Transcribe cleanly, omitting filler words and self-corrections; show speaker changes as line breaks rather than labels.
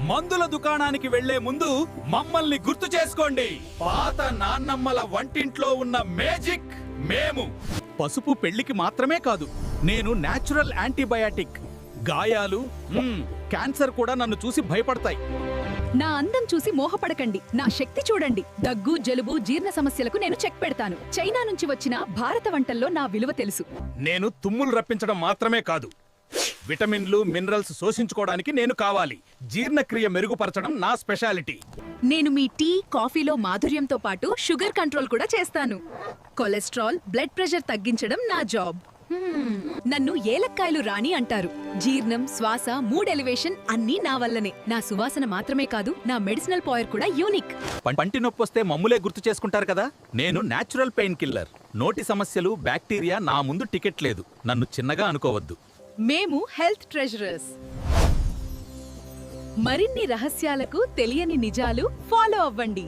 మందుల దుకాణానికి వెళ్లే ముందు మమ్మల్ని గుర్తు చేసుకోండి. పాత నాన్నమ్మల వంటింట్లో ఉన్న మేజిక్ మేము. పసుపు పెళ్లికి మాత్రమే కాదు, నేను నేచురల్ యాంటీబయాటిక్. గాయాలు, క్యాన్సర్ కూడా నన్ను చూసి భయపడతాయి.
నా అందం చూసి మోహపడకండి, నా శక్తి చూడండి. దగ్గు, జలుబు, జీర్ణ సమస్యలకు నేను చెక్ పెడతాను. చైనా నుంచి వచ్చిన భారత వంటల్లో నా విలువ తెలుసు.
నేను తుమ్ములు రప్పించడం మాత్రమే కాదు, విటమిన్లు, మినరల్స్ శోషించుకోవడానికి నేను కావాలి. జీర్ణక్రియ మెరుగుపరచడం నా స్పెషాలిటీ.
నేను మీ టీ, కాఫీలో మాధుర్యంతో పాటు షుగర్ కంట్రోల్ కూడా చేస్తాను. కొలెస్ట్రాల్, బ్లడ్ ప్రెషర్ తగ్గించడం నా జాబ్. నన్ను ఏలక్కాయలు రాణి అంటారు. జీర్ణం, శ్వాస, మూడ్ ఎలివేషన్ అన్నీ నా వల్లనే. నా సువాసన మాత్రమే కాదు, నా మెడిసినల్ పవర్ కూడా యూనిక్.
పంటి నొప్పి వస్తే మమ్ములే గుర్తు చేసుకుంటారు కదా. నేను నేచురల్ పెయిన్ కిల్లర్. నోటి సమస్యలు, బ్యాక్టీరియా నా ముందు టికెట్ లేదు. నన్ను చిన్నగా అనుకోవద్దు.
మేము హెల్త్ ట్రెజరర్స్. మరిన్ని రహస్యాలకు తెలియని నిజాలు ఫాలో అవ్వండి.